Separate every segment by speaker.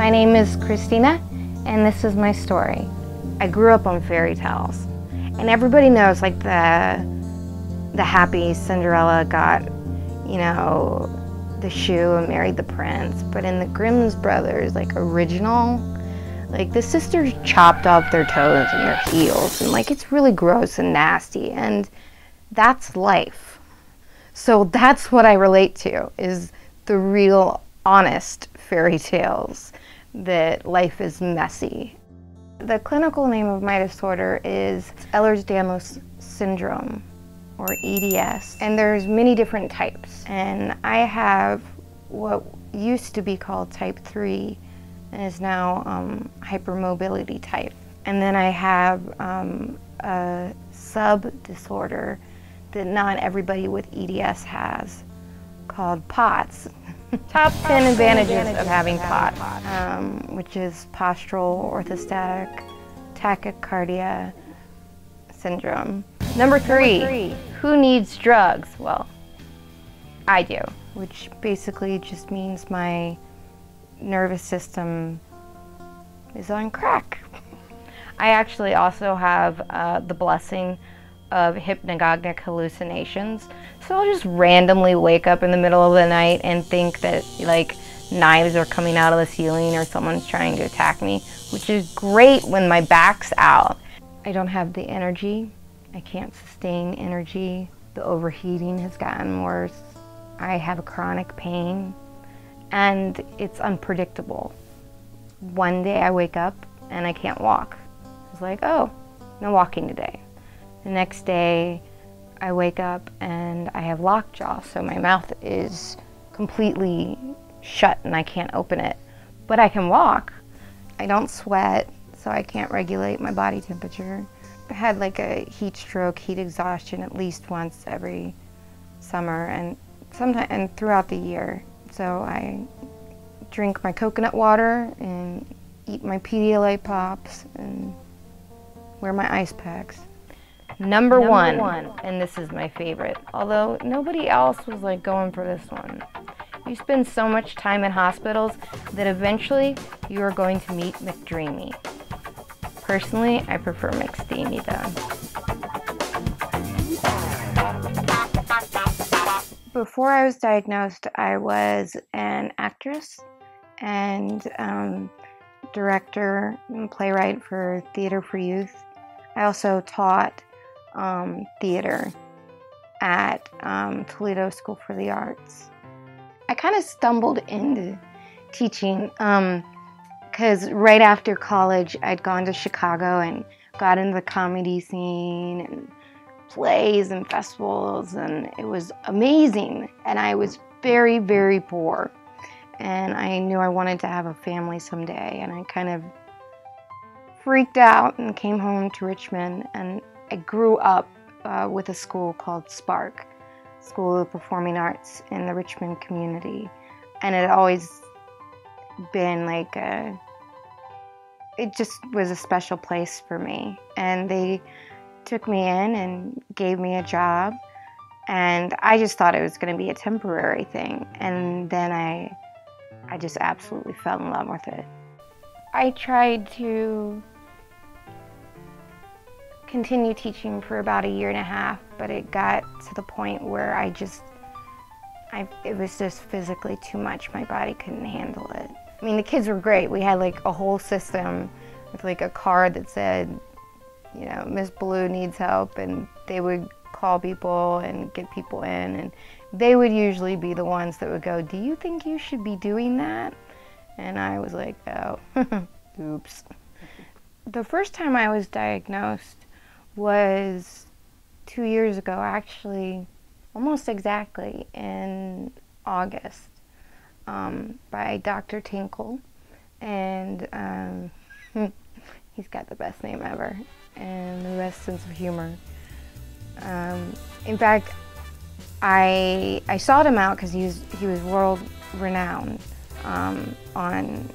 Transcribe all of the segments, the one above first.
Speaker 1: My name is Christina, and this is my story. I grew up on fairy tales, and everybody knows like the happy Cinderella got, you know, the shoe and married the prince. But in the Grimm's Brothers, like original, like the sisters chopped off their toes and their heels, and like it's really gross and nasty, and that's life. So that's what I relate to, is the real, honest fairy tales, that life is messy. The clinical name of my disorder is Ehlers-Danlos syndrome, or EDS, and there's many different types. And I have what used to be called type 3 and is now hypermobility type. And then I have a sub-disorder that not everybody with EDS has, called POTS. Top 10 advantages of having POTS, which is postural orthostatic tachycardia syndrome. Number 3, who needs drugs? Well, I do, which basically just means my nervous system is on crack. I actually also have the blessing of hypnagogic hallucinations. So I'll just randomly wake up in the middle of the night and think that like knives are coming out of the ceiling or someone's trying to attack me, which is great when my back's out. I don't have the energy. I can't sustain energy. The overheating has gotten worse. I have a chronic pain, and it's unpredictable. One day I wake up and I can't walk. It's like, oh, no walking today. The next day, I wake up and I have lockjaw, so my mouth is completely shut and I can't open it. But I can walk. I don't sweat, so I can't regulate my body temperature. I had like a heat stroke, heat exhaustion at least once every summer and throughout the year. So I drink my coconut water and eat my Pedialyte pops and wear my ice packs. Number one, and this is my favorite, although nobody else was like going for this one. You spend so much time in hospitals that eventually you are going to meet McDreamy. Personally, I prefer McSteamy though. Before I was diagnosed, I was an actress and director and playwright for Theater for Youth. I also taught theater at Toledo School for the Arts. I kind of stumbled into teaching because right after college I'd gone to Chicago and got into the comedy scene and plays and festivals, and it was amazing. And I was very, very poor, and I knew I wanted to have a family someday, and I kind of freaked out and came home to Richmond, and I grew up with a school called Spark, School of Performing Arts in the Richmond community. And it had always been like it just was a special place for me. And they took me in and gave me a job. And I just thought it was going to be a temporary thing. And then I just absolutely fell in love with it. I tried to continue teaching for about 1.5 years, but it got to the point where it was just physically too much. My body couldn't handle it. I mean, the kids were great. We had like a whole system with like a card that said, you know, Miss Blue needs help, and they would call people and get people in, and they would usually be the ones that would go, do you think you should be doing that? And I was like, oh, oops. The first time I was diagnosed was 2 years ago, actually, almost exactly, in August, by Dr. Tinkle, and he's got the best name ever and the best sense of humor. In fact, I sought him out because he was world renowned on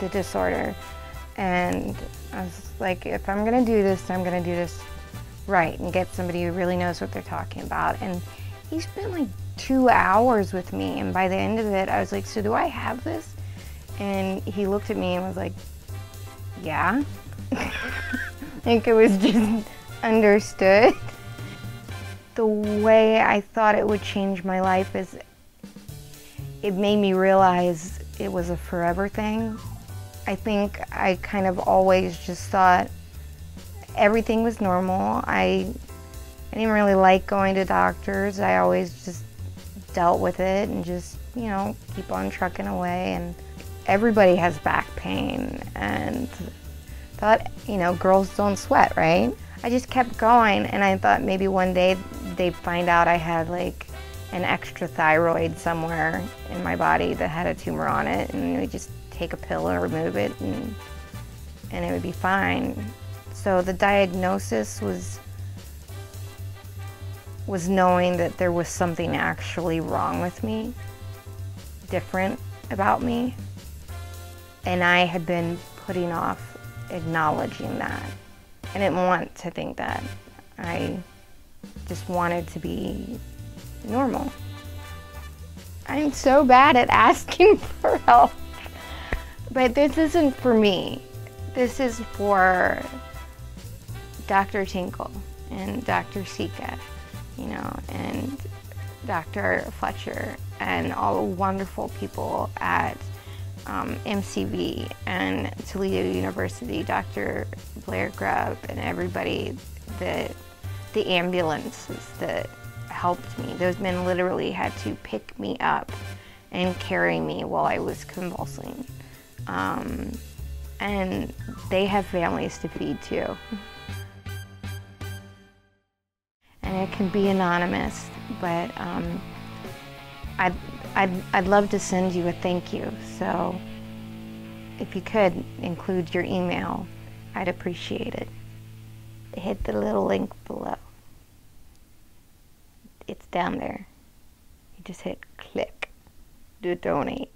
Speaker 1: the disorder, and I was like, if I'm gonna do this, I'm gonna do this right and get somebody who really knows what they're talking about. And he spent like 2 hours with me, and by the end of it I was like, so do I have this? And he looked at me and was like, yeah? Like it was just understood. The way I thought it would change my life is it made me realize it was a forever thing. I think I kind of always just thought everything was normal. I didn't really like going to doctors. I always just dealt with it and just, you know, keep on trucking away. And everybody has back pain and thought, you know, girls don't sweat, right? I just kept going and I thought maybe one day they'd find out I had like an extra thyroid somewhere in my body that had a tumor on it, and we just take a pill and remove it and it would be fine. So the diagnosis was knowing that there was something actually wrong with me, different about me, and I had been putting off acknowledging that. I didn't want to think that. I just wanted to be normal. I'm so bad at asking for help, but this isn't for me. This is for Dr. Tinkle and Dr. Sika, you know, and Dr. Fletcher and all the wonderful people at MCV and Toledo University, Dr. Blair Grubb and everybody, the ambulances that helped me. Those men literally had to pick me up and carry me while I was convulsing. And they have families to feed too. And it can be anonymous, but I'd love to send you a thank you. So if you could include your email, I'd appreciate it. Hit the little link below. It's down there. You just hit click to donate.